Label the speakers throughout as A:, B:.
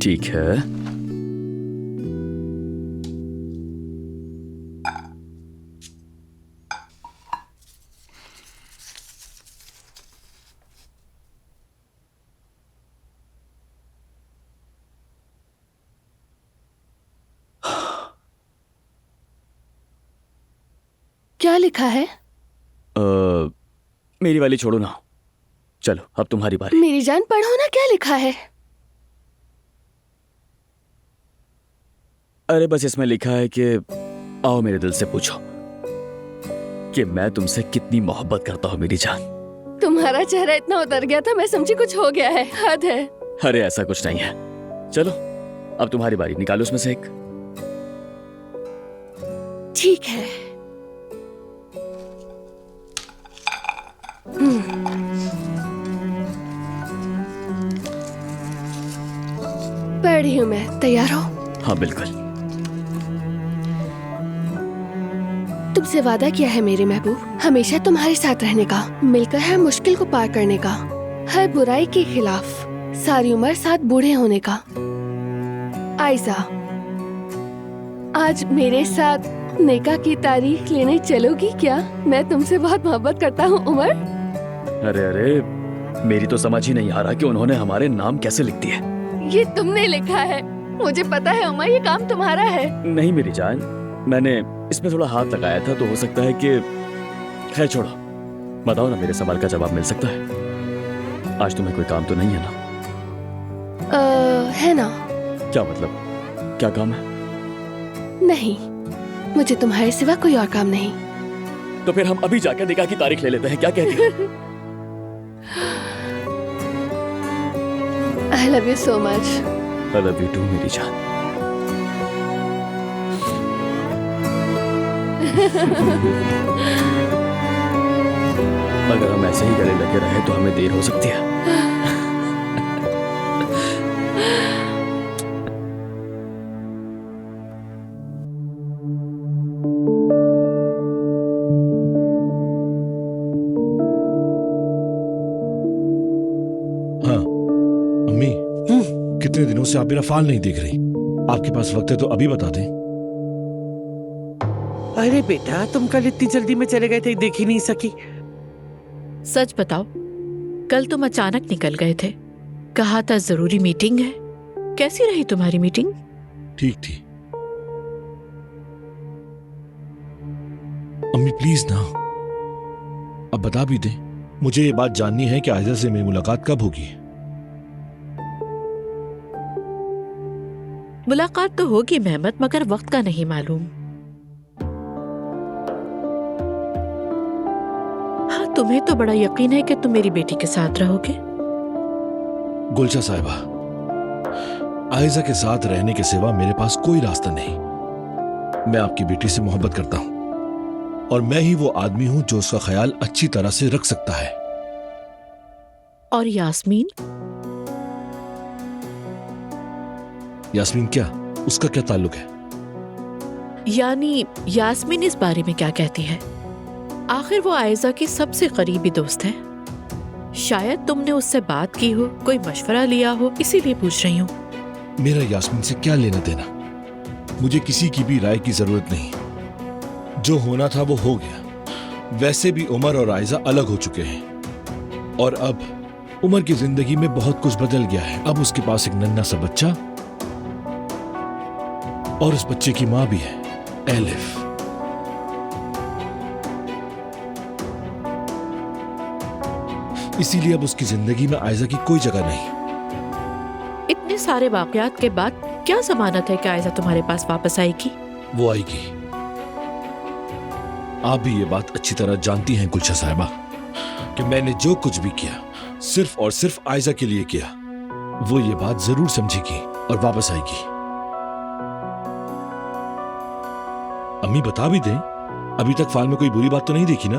A: ठीक है।
B: क्या लिखा है?
A: मेरी वाली छोड़ो ना, चलो अब तुम्हारी बारी।
B: मेरी जान पढ़ो ना, क्या लिखा है?
A: अरे बस इसमें लिखा है कि आओ मेरे दिल से पूछो कि मैं तुमसे कितनी मोहब्बत करता हूँ मेरी जान।
B: तुम्हारा चेहरा इतना उतर गया था, मैं समझी कुछ हो गया है। हद है।
A: अरे ऐसा कुछ नहीं है। चलो अब तुम्हारी बारी, निकालो उसमें से एक।
B: ठीक है। पढ़ी हूँ मैं, तैयार हो?
A: हाँ बिल्कुल।
B: तुमसे वादा किया है मेरे महबूब, हमेशा तुम्हारे साथ रहने का, मिलकर हर मुश्किल को पार करने का, हर बुराई के खिलाफ सारी उम्र साथ बूढ़े होने का। आयशा, आज मेरे साथ निकाह की तारीख लेने चलोगी क्या? मैं तुमसे बहुत मोहब्बत करता हूँ उमर।
A: अरे अरे, मेरी तो समझ ही नहीं आ रहा कि उन्होंने हमारे नाम कैसे लिख दिए।
B: ये तुमने लिखा है, मुझे पता है उमर, ये काम तुम्हारा है।
A: नहीं मेरी जान, मैंने इसमें थोड़ा हाथ लगाया था, तो हो सकता है कि... खैर छोड़ो, बताओ ना, मेरे सवाल का जवाब मिल सकता है। आज तुम्हें कोई काम तो नहीं है ना?
B: है ना।
A: क्या मतलब, क्या काम है?
B: नहीं, मुझे तुम्हारे सिवा कोई और काम नहीं।
A: तो फिर हम अभी जाकर निकाह की तारीख ले लेते हैं, क्या कहती हो?
B: I love you so much.
A: I love you too मेरी जान। अगर हम ऐसे ही गले लगे रहे तो हमें देर हो सकती है।
C: हाँ अम्मी, कितने दिनों से आप मेरा फाल नहीं देख रही। आपके पास वक्त है तो अभी बता दें।
D: अरे बेटा, तुम कल इतनी जल्दी में चले गए थे, देख ही नहीं सकी।
E: सच बताओ, कल तुम अचानक निकल गए थे, कहा था जरूरी मीटिंग है। कैसी रही तुम्हारी मीटिंग?
C: ठीक थी। अम्मी प्लीज ना, अब बता भी दें। मुझे ये बात जाननी है कि आयजा से मेरी मुलाकात कब होगी।
E: मुलाकात तो होगी मेहमत, मगर वक्त का नहीं मालूम। हाँ, तुम्हें तो बड़ा यकीन है कि तुम मेरी बेटी के साथ रहोगे।
C: गुलशा साहिबा, आयजा के साथ रहने के सिवा मेरे पास कोई रास्ता नहीं। मैं आपकी बेटी से मोहब्बत करता हूं और मैं ही वो आदमी हूं जो उसका ख्याल अच्छी तरह से रख सकता है।
E: और यास्मीन?
C: यास्मीन क्या, उसका क्या ताल्लुक है?
E: यानी यास्मीन इस बारे में क्या कहती है? आखिर वो आयजा की सबसे करीबी दोस्त है। शायद तुमने उससे बात की हो, कोई मशवरा लिया हो, इसीलिए पूछ रही हूँ।
C: मेरा यास्मीन से क्या लेना देना? मुझे किसी की भी राय की जरूरत नहीं। जो होना था वो हो गया। वैसे भी उमर और आयजा अलग हो चुके हैं और अब उमर की जिंदगी में बहुत कुछ बदल गया है। अब उसके पास एक नन्हा सा बच्चा और उस बच्चे की मां भी है, एलिफ। इसीलिए अब उसकी जिंदगी में आयजा की कोई जगह नहीं।
E: इतने सारे वाकयात के बाद क्या जमानत है कि आयजा तुम्हारे पास वापस आएगी?
C: वो आएगी। आप भी ये बात अच्छी तरह जानती हैं गुलशा साहिबा कि मैंने जो कुछ भी किया सिर्फ और सिर्फ आयजा के लिए किया। वो ये बात जरूर समझेगी और वापस आएगी। अम्मी बता भी दें, अभी तक फाइल में कोई बुरी बात तो नहीं देखी ना?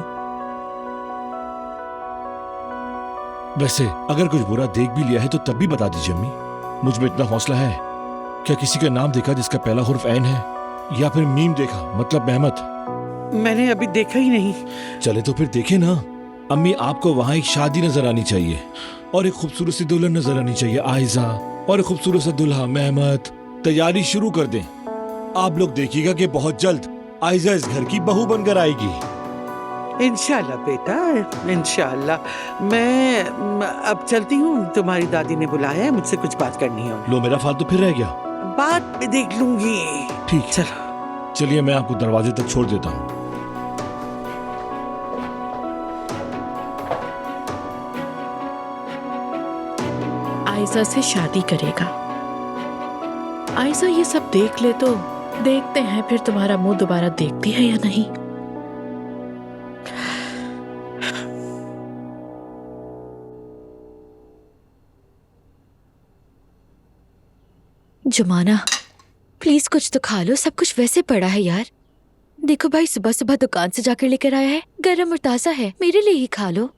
C: वैसे अगर कुछ बुरा देख भी लिया है तो तब भी बता दीजिए अम्मी। मुझ में इतना हौसला है। क्या किसी का नाम देखा जिसका पहला हुर्फ ऐन है, या फिर मीम देखा मतलब मेहमत?
D: मैंने अभी देखा ही नहीं।
C: चले तो फिर देखे ना। अम्मी आपको वहाँ एक शादी नजर आनी चाहिए और एक खूबसूरत सी दुल्हन नजर आनी चाहिए आयजा, और एक खूबसूरत सा दुल्हा मेहमत। तैयारी शुरू कर दें। आप लोग देखिएगा कि बहुत जल्द आयजा इस घर की बहू बनकर आएगी।
D: इंशाल्लाह बेटा, इंशाल्लाह। मैं अब चलती हूँ, तुम्हारी दादी ने बुलाया है, मुझसे कुछ बात करनी है।
C: लो मेरा फालतू फिर रह गया।
D: बात में देख लूंगी।
C: ठीक है,
D: चलो।
C: चलिए मैं आपको दरवाजे तक छोड़ देता हूँ।
E: आयजा से शादी करेगा। आयजा ये सब देख ले तो देखते हैं फिर तुम्हारा मुंह दोबारा देखती है या नहीं।
F: जुमाना, प्लीज कुछ तो खा लो, सब कुछ वैसे पड़ा है यार। देखो भाई, सुबह सुबह दुकान से जाकर लेकर आया है, गरम और ताजा है, मेरे लिए ही खा लो।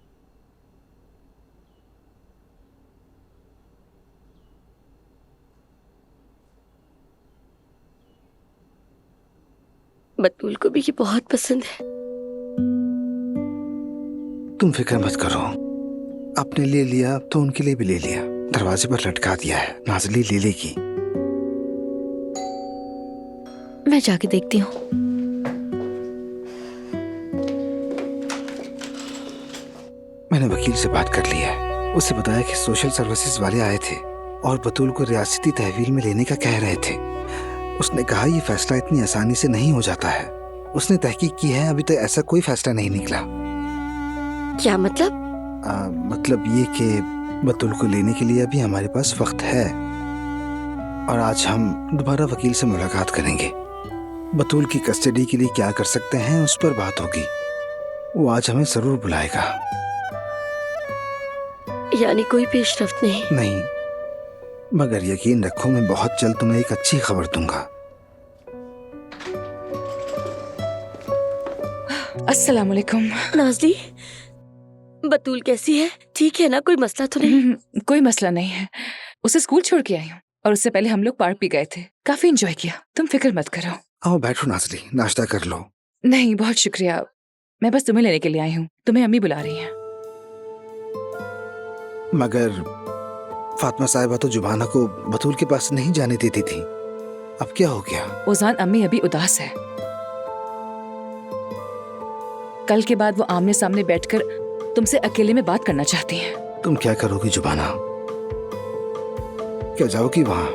F: बतूल को भी ये बहुत पसंद है।
G: तुम फिक्र मत करो, अपने लिए लिया तो उनके लिए भी ले लिया। दरवाजे पर लटका दिया है, नाजली ले लेगी।
F: मैं जाके देखती हूँ।
G: मैंने वकील से बात कर ली है, उसे बताया कि सोशल सर्विसेज वाले आए थे और बतूल को रियासती तहवील में लेने का कह रहे थे। उसने कहा ये फैसला इतनी आसानी से नहीं हो जाता है। उसने तहकीक की है, अभी तक ऐसा कोई फैसला नहीं निकला।
F: क्या मतलब?
G: मतलब ये कि बतूल को लेने के लिए अभी हमारे पास वक्त है और आज हम दोबारा वकील से मुलाकात करेंगे। बतूल की कस्टडी के लिए क्या कर सकते हैं उस पर बात होगी। वो आज हमें जरूर बुलाएगा।
F: यानी कोई पेशरफ्त नहीं?
G: नहीं, मगर यकीन रखो मैं बहुत जल्द तुम्हें एक अच्छी खबर दूंगा।
H: अस्सलाम वालेकुम।
F: नाज़ली, बतूल कैसी है? ठीक है ना? कोई मसला तो नहीं?
H: कोई मसला नहीं है। उसे स्कूल छोड़ के आई हूँ और उससे पहले हम लोग पार्क भी गए थे, काफी एंजॉय किया। तुम फिक्र मत करो।
G: आओ बैठो नाज़ली, नाश्ता कर लो।
H: नहीं बहुत शुक्रिया, मैं बस तुम्हें लेने के लिए आई हूँ। तुम्हें अम्मी बुला रही हैं।
G: मगर फातिमा साहिबा तो जुबाना को बतूल के पास नहीं जाने देती थी, अब क्या हो गया?
H: ओजान, अम्मी अभी उदास है। कल के बाद वो आमने सामने बैठकर तुमसे अकेले में बात करना चाहती हैं।
G: तुम क्या करोगी जुबाना? क्या जाओगी वहां?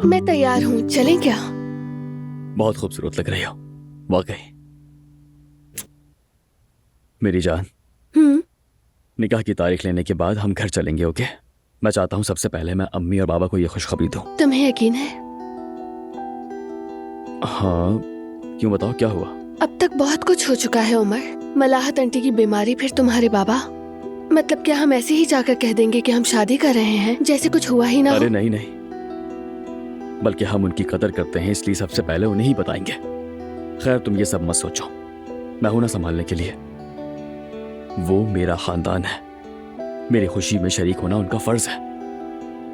B: मैं तैयार हूँ, चलें क्या?
A: बहुत खूबसूरत लग रही हो, वाकई। मेरी जान, निकाह की तारीख लेने के बाद हम घर चलेंगे, ओके? मैं चाहता हूँ सबसे पहले मैं अम्मी और बाबा को ये खुशखबरी दूँ।
B: तुम्हें यकीन है?
A: हाँ, क्यों, बताओ क्या हुआ?
B: अब तक बहुत कुछ हो चुका है उमर। मलाहत आंटी की बीमारी, फिर तुम्हारे बाबा। मतलब क्या हम ऐसे ही जाकर कह देंगे कि हम शादी कर रहे हैं, जैसे कुछ हुआ ही ना हो?
A: अरे नहीं नहीं, बल्कि हम उनकी कदर करते हैं, इसलिए सबसे पहले उन्हें ही बताएंगे। खैर तुम ये सब मत सोचो, मैं हूं ना संभालने के लिए। वो मेरा खानदान है, मेरी खुशी में शरीक होना उनका फर्ज है।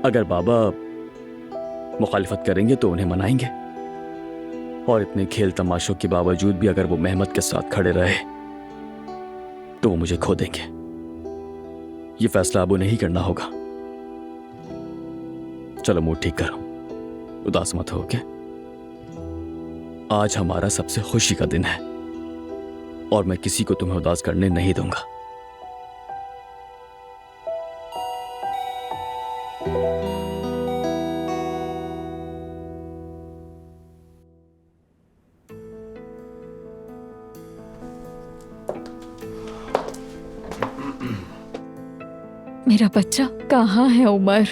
A: अगर बाबा मुखालिफत करेंगे तो उन्हें मनाएंगे, और इतने खेल तमाशों के बावजूद भी अगर वो मेहमत के साथ खड़े रहे तो वो मुझे खो देंगे। ये फैसला अब उन्हें ही करना होगा। चलो मूड ठीक करो, उदास मत हो, क्या? आज हमारा सबसे खुशी का दिन है और मैं किसी को तुम्हें उदास करने नहीं दूंगा।
F: मेरा बच्चा कहाँ है उमर?